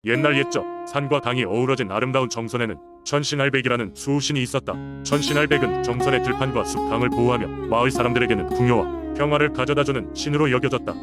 옛날 옛적 산과 강이 어우러진 아름다운 정선에는 천신알백이라는 수호신이 있었다. 천신알백은 정선의 들판과 숲 강을 보호하며 마을 사람들에게는 풍요와 평화를 가져다주는 신으로 여겨졌다.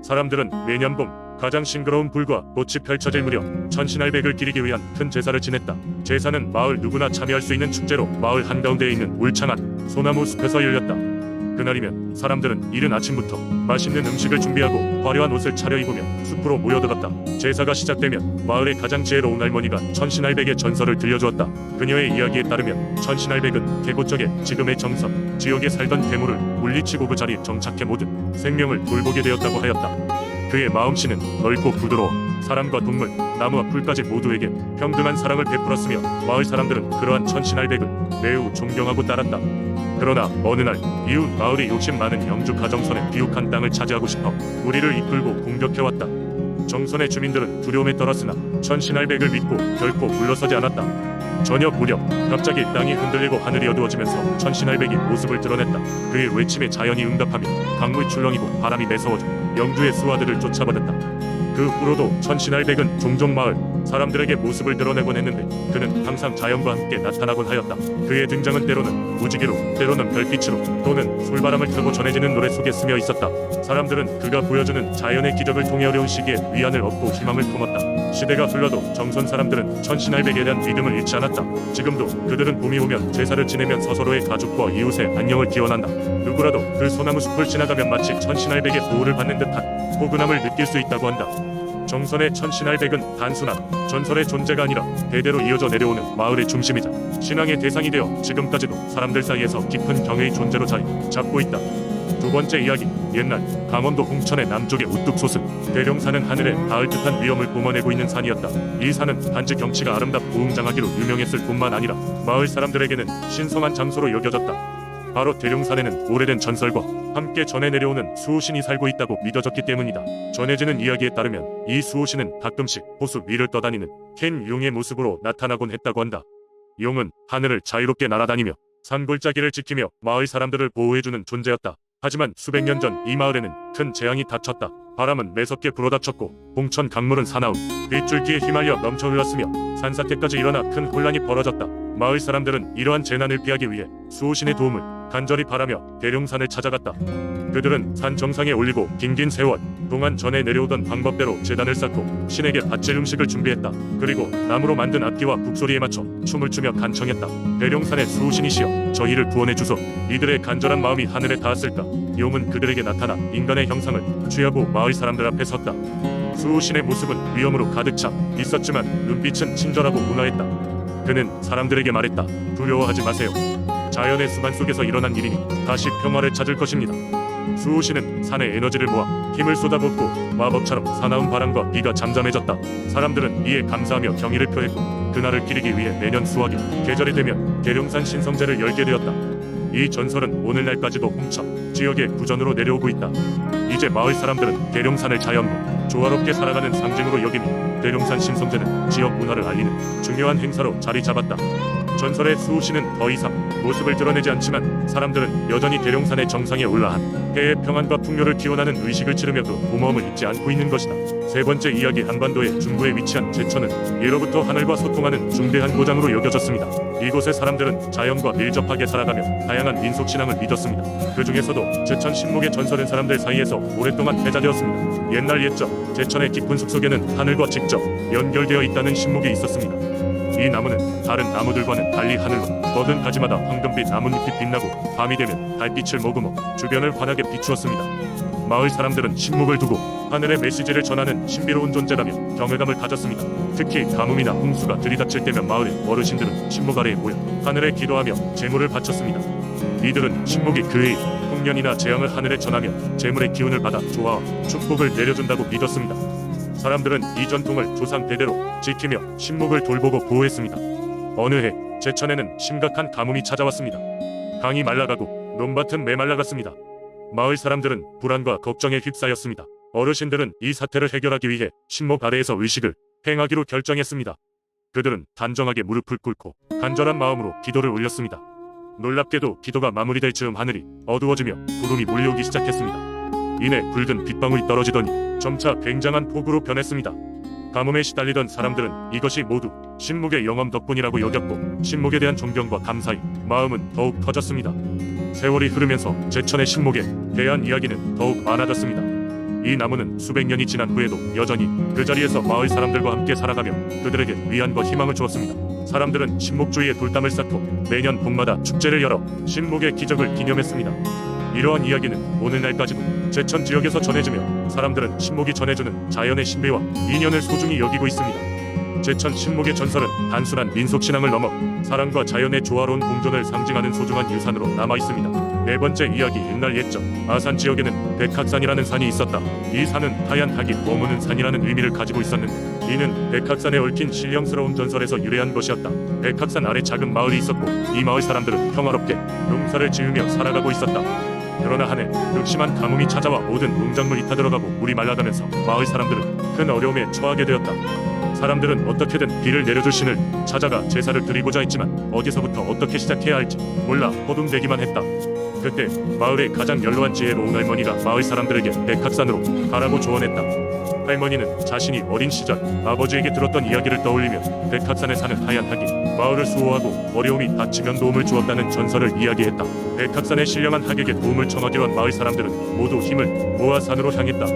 사람들은 매년 봄 가장 싱그러운 불과 꽃이 펼쳐질 무렵 천신알백을 기리기 위한 큰 제사를 지냈다. 제사는 마을 누구나 참여할 수 있는 축제로 마을 한가운데에 있는 울창한 소나무 숲에서 열렸다. 그날이면 사람들은 이른 아침부터 맛있는 음식을 준비하고 화려한 옷을 차려입으며 숲으로 모여들었다. 제사가 시작되면 마을의 가장 지혜로운 할머니가 천신알백의 전설을 들려주었다. 그녀의 이야기에 따르면 천신알백은 개고적에 지금의 정선, 지역에 살던 괴물을 물리치고 그 자리에 정착해 모든 생명을 돌보게 되었다고 하였다. 그의 마음씨는 넓고 부드러워 사람과 동물, 나무와 풀까지 모두에게 평등한 사랑을 베풀었으며 마을 사람들은 그러한 천신알백을 매우 존경하고 따랐다. 그러나 어느 날 이웃 마을이 욕심 많은 영주 가정선의 비옥한 땅을 차지하고 싶어 우리를 이끌고 공격해왔다. 정선의 주민들은 두려움에 떨었으나 천신알백을 믿고 결코 물러서지 않았다. 저녁 무렵 갑자기 땅이 흔들리고 하늘이 어두워지면서 천신알백이 모습을 드러냈다. 그의 외침에 자연이 응답하며 강물이 출렁이고 바람이 매서워져 영주의 수하들을 쫓아버렸다. 그 후로도 천신알백은 종종 마을 사람들에게 모습을 드러내곤 했는데 그는 항상 자연과 함께 나타나곤 하였다. 그의 등장은 때로는 무지개로 때로는 별빛으로 또는 솔바람을 타고 전해지는 노래 속에 스며 있었다. 사람들은 그가 보여주는 자연의 기적을 통해 어려운 시기에 위안을 얻고 희망을 품었다. 시대가 흘러도 정선 사람들은 천신알백에 대한 믿음을 잃지 않았다. 지금도 그들은 봄이 오면 제사를 지내면서 서로의 가족과 이웃의 안녕을 기원한다. 누구라도 그 소나무 숲을 지나가면 마치 천신알백의 보호를 받는 듯한 포근함을 느낄 수 있다고 한다. 정선의 천신알백은 단순한 전설의 존재가 아니라 대대로 이어져 내려오는 마을의 중심이자 신앙의 대상이 되어 지금까지도 사람들 사이에서 깊은 경외의 존재로 자리 잡고 있다. 두 번째 이야기. 옛날 강원도 홍천의 남쪽의 우뚝 솟은 대룡산은 하늘에 닿을 듯한 위엄을 뿜어내고 있는 산이었다. 이 산은 단지 경치가 아름답고 웅장하기로 유명했을 뿐만 아니라 마을 사람들에게는 신성한 장소로 여겨졌다. 바로 대룡산에는 오래된 전설과 함께 전해 내려오는 수호신이 살고 있다고 믿어졌기 때문이다. 전해지는 이야기에 따르면 이 수호신은 가끔씩 호수 위를 떠다니는 큰 용의 모습으로 나타나곤 했다고 한다. 용은 하늘을 자유롭게 날아다니며 산골짜기를 지키며 마을 사람들을 보호해주는 존재였다. 하지만 수백 년 전 이 마을에는 큰 재앙이 닥쳤다. 바람은 매섭게 불어닥쳤고 홍천 강물은 사나운 빗줄기에 휘말려 넘쳐 흘렀으며 산사태까지 일어나 큰 혼란이 벌어졌다. 마을 사람들은 이러한 재난을 피하기 위해 수호신의 도움을 간절히 바라며 대룡산을 찾아갔다. 그들은 산 정상에 올리고 긴긴 세월 동안 전해 내려오던 방법대로 제단을 쌓고 신에게 바칠 음식을 준비했다. 그리고 나무로 만든 악기와 북소리에 맞춰 춤을 추며 간청했다. 대룡산의 수호신이시여, 저희를 구원해 주소. 이들의 간절한 마음이 하늘에 닿았을까. 용은 그들에게 나타나 인간의 형상을 취하고 마을 사람들 앞에 섰다. 수호신의 모습은 위엄으로 가득 차 있었지만 눈빛은 친절하고 온화했다. 그는 사람들에게 말했다. 두려워하지 마세요. 자연의 수반 속에서 일어난 일이니 다시 평화를 찾을 것입니다. 수호신은 산의 에너지를 모아 힘을 쏟아붓고 마법처럼 사나운 바람과 비가 잠잠해졌다. 사람들은 이에 감사하며 경의를 표했고 그날을 기리기 위해 매년 수확이 계절이 되면 대룡산 신성제를 열게 되었다. 이 전설은 오늘날까지도 홍천 지역의 구전으로 내려오고 있다. 이제 마을 사람들은 대룡산을 자연과 조화롭게 살아가는 상징으로 여기며 대룡산 신성제는 지역 문화를 알리는 중요한 행사로 자리 잡았다. 전설의 수호신은 더 이상 모습을 드러내지 않지만 사람들은 여전히 대룡산의 정상에 올라한 해의 평안과 풍요를 기원하는 의식을 치르며도 고마움을 잊지 않고 있는 것이다. 세 번째 이야기. 한반도의 중부에 위치한 제천은 예로부터 하늘과 소통하는 중대한 고장으로 여겨졌습니다. 이곳의 사람들은 자연과 밀접하게 살아가며 다양한 민속신앙을 믿었습니다. 그 중에서도 제천 신목의 전설은 사람들 사이에서 오랫동안 회자되었습니다. 옛날 옛적 제천의 깊은 숲속에는 하늘과 직접 연결되어 있다는 신목이 있었습니다. 이 나무는 다른 나무들과는 달리 하늘로 뻗은 가지마다 황금빛 나뭇잎이 빛나고 밤이 되면 달빛을 머금어 주변을 환하게 비추었습니다. 마을 사람들은 신목을 두고 하늘의 메시지를 전하는 신비로운 존재라며 경외감을 가졌습니다. 특히 가뭄이나 홍수가 들이닥칠 때면 마을의 어르신들은 신목 아래에 모여 하늘에 기도하며 제물을 바쳤습니다. 이들은 신목이 그의 풍년이나 재앙을 하늘에 전하며 제물의 기운을 받아 조화와 축복을 내려준다고 믿었습니다. 사람들은 이 전통을 조상 대대로 지키며 신목을 돌보고 보호했습니다. 어느 해 제천에는 심각한 가뭄이 찾아왔습니다. 강이 말라가고 논밭은 메말라갔습니다. 마을 사람들은 불안과 걱정에 휩싸였습니다. 어르신들은 이 사태를 해결하기 위해 신목 아래에서 의식을 행하기로 결정했습니다. 그들은 단정하게 무릎을 꿇고 간절한 마음으로 기도를 올렸습니다. 놀랍게도 기도가 마무리될 즈음 하늘이 어두워지며 구름이 몰려오기 시작했습니다. 이내 굵은 빗방울이 떨어지더니 점차 굉장한 폭우로 변했습니다. 가뭄에 시달리던 사람들은 이것이 모두 신목의 영험 덕분이라고 여겼고 신목에 대한 존경과 감사의 마음은 더욱 커졌습니다. 세월이 흐르면서 제천의 신목에 대한 이야기는 더욱 많아졌습니다. 이 나무는 수백 년이 지난 후에도 여전히 그 자리에서 마을 사람들과 함께 살아가며 그들에게 위안과 희망을 주었습니다. 사람들은 신목주의에 돌담을 쌓고 매년 봄마다 축제를 열어 신목의 기적을 기념했습니다. 이러한 이야기는 오늘날까지도 제천 지역에서 전해지며 사람들은 신목이 전해주는 자연의 신비와 인연을 소중히 여기고 있습니다. 제천 신목의 전설은 단순한 민속신앙을 넘어 사랑과 자연의 조화로운 공존을 상징하는 소중한 유산으로 남아있습니다. 네 번째 이야기. 옛날 옛적 아산 지역에는 백학산이라는 산이 있었다. 이 산은 하얀 닭이 머무는 산이라는 의미를 가지고 있었는데 이는 백학산에 얽힌 신령스러운 전설에서 유래한 것이었다. 백학산 아래 작은 마을이 있었고 이 마을 사람들은 평화롭게 농사를 지으며 살아가고 있었다. 그러나 한 해 극심한 가뭄이 찾아와 모든 농작물이 타들어가고 물이 말라가면서 마을 사람들은 큰 어려움에 처하게 되었다. 사람들은 어떻게든 비를 내려줄 신을 찾아가 제사를 드리고자 했지만 어디서부터 어떻게 시작해야 할지 몰라 허둥대기만 했다. 그때 마을의 가장 연로한 지혜로운 할머니가 마을 사람들에게 백학산으로 가라고 조언했다. 할머니는 자신이 어린 시절 아버지에게 들었던 이야기를 떠올리며 백학산에 사는 하얀 닭이 마을을 수호하고 어려움이 닥치면 도움을 주었다는 전설을 이야기했다. 백학산의 신령한 닭에게 도움을 청하기로 한 마을 사람들은 모두 힘을 모아 산으로 향했다.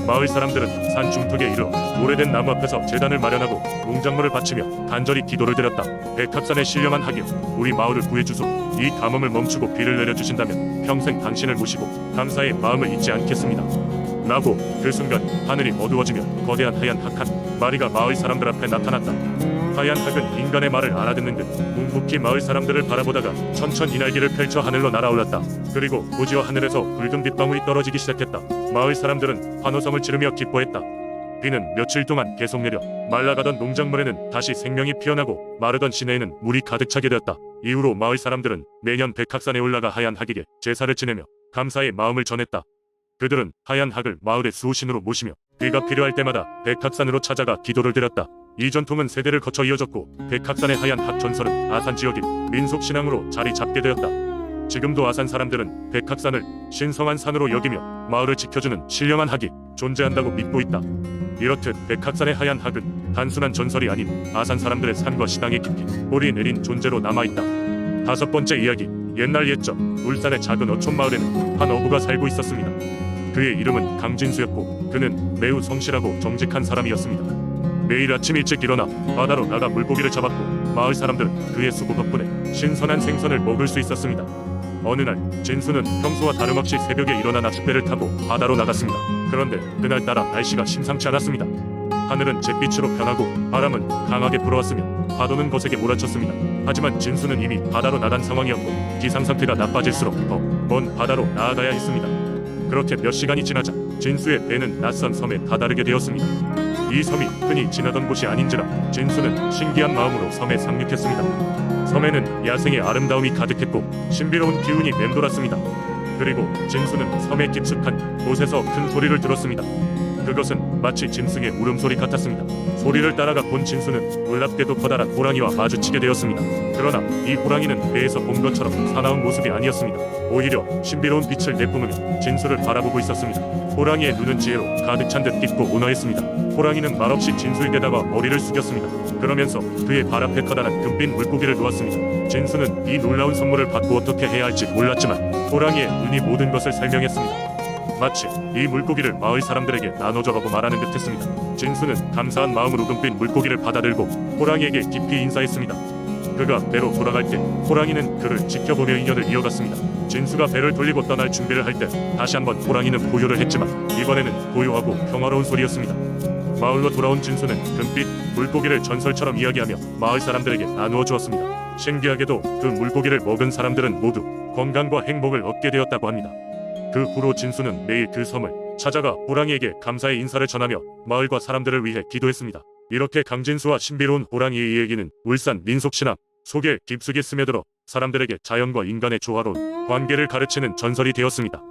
마을 사람들은 산 중턱에 이르러 오래된 나무 앞에서 제단을 마련하고 농작물을 바치며 간절히 기도를 드렸다. 백학산의 신령한 학이여, 우리 마을을 구해주소. 이 가뭄을 멈추고 비를 내려주신다면 평생 당신을 모시고 감사의 마음을 잊지 않겠습니다. 라고 그 순간 하늘이 어두워지며 거대한 하얀 닭 한 마리가 마을 사람들 앞에 나타났다. 하얀 닭은 인간의 말을 알아듣는 듯 묵묵히 마을 사람들을 바라보다가 천천히 날개를 펼쳐 하늘로 날아올랐다. 그리고 곧이어 하늘에서 붉은 빗방울이 떨어지기 시작했다. 마을 사람들은 환호성을 지르며 기뻐했다. 비는 며칠 동안 계속 내려 말라가던 농작물에는 다시 생명이 피어나고 마르던 시내에는 물이 가득 차게 되었다. 이후로 마을 사람들은 매년 백학산에 올라가 하얀 닭에게 제사를 지내며 감사의 마음을 전했다. 그들은 하얀 닭을 마을의 수호신으로 모시며 비가 필요할 때마다 백학산으로 찾아가 기도를 드렸다. 이 전통은 세대를 거쳐 이어졌고 백학산의 하얀 닭 전설은 아산 지역의 민속신앙으로 자리 잡게 되었다. 지금도 아산 사람들은 백학산을 신성한 산으로 여기며 마을을 지켜주는 신령한 닭이 존재한다고 믿고 있다. 이렇듯 백학산의 하얀 닭은 단순한 전설이 아닌 아산 사람들의 삶과 신앙에 깊이 뿌리 내린 존재로 남아있다. 다섯 번째 이야기. 옛날 옛적 울산의 작은 어촌 마을에는 한 어부가 살고 있었습니다. 그의 이름은 강진수였고 그는 매우 성실하고 정직한 사람이었습니다. 매일 아침 일찍 일어나 바다로 나가 물고기를 잡았고 마을 사람들은 그의 수고 덕분에 신선한 생선을 먹을 수 있었습니다. 어느 날 진수는 평소와 다름없이 새벽에 일어나 낚싯배를 타고 바다로 나갔습니다. 그런데 그날따라 날씨가 심상치 않았습니다. 하늘은 잿빛으로 변하고 바람은 강하게 불어왔으며 파도는 거세게 몰아쳤습니다. 하지만 진수는 이미 바다로 나간 상황이었고 기상 상태가 나빠질수록 더 먼 바다로 나아가야 했습니다. 그렇게 몇 시간이 지나자 진수의 배는 낯선 섬에 다다르게 되었습니다. 이 섬이 흔히 지나던 곳이 아닌지라 진수는 신기한 마음으로 섬에 상륙했습니다. 섬에는 야생의 아름다움이 가득했고 신비로운 기운이 맴돌았습니다. 그리고 진수는 섬의 깊숙한 곳에서 큰 소리를 들었습니다. 그것은 마치 짐승의 울음소리 같았습니다. 소리를 따라가 본 진수는 놀랍게도 커다란 호랑이와 마주치게 되었습니다. 그러나 이 호랑이는 배에서 본 것처럼 사나운 모습이 아니었습니다. 오히려 신비로운 빛을 내뿜으며 진수를 바라보고 있었습니다. 호랑이의 눈은 지혜로 가득 찬 듯 깊고 온화했습니다. 호랑이는 말없이 진수에게다가 머리를 숙였습니다. 그러면서 그의 발 앞에 커다란 금빛 물고기를 놓았습니다. 진수는 이 놀라운 선물을 받고 어떻게 해야 할지 몰랐지만 호랑이의 눈이 모든 것을 설명했습니다. 마치 이 물고기를 마을 사람들에게 나눠줘라고 말하는 듯했습니다. 진수는 감사한 마음으로 금빛 물고기를 받아들고 호랑이에게 깊이 인사했습니다. 그가 배로 돌아갈 때 호랑이는 그를 지켜보며 인연을 이어갔습니다. 진수가 배를 돌리고 떠날 준비를 할 때 다시 한번 호랑이는 고요를 했지만 이번에는 고요하고 평화로운 소리였습니다. 마을로 돌아온 진수는 금빛 물고기를 전설처럼 이야기하며 마을 사람들에게 나누어 주었습니다. 신기하게도 그 물고기를 먹은 사람들은 모두 건강과 행복을 얻게 되었다고 합니다. 그 후로 진수는 매일 그 섬을 찾아가 호랑이에게 감사의 인사를 전하며 마을과 사람들을 위해 기도했습니다. 이렇게 강진수와 신비로운 호랑이의 이야기는 울산 민속신앙 속에 깊숙이 스며들어 사람들에게 자연과 인간의 조화로운 관계를 가르치는 전설이 되었습니다.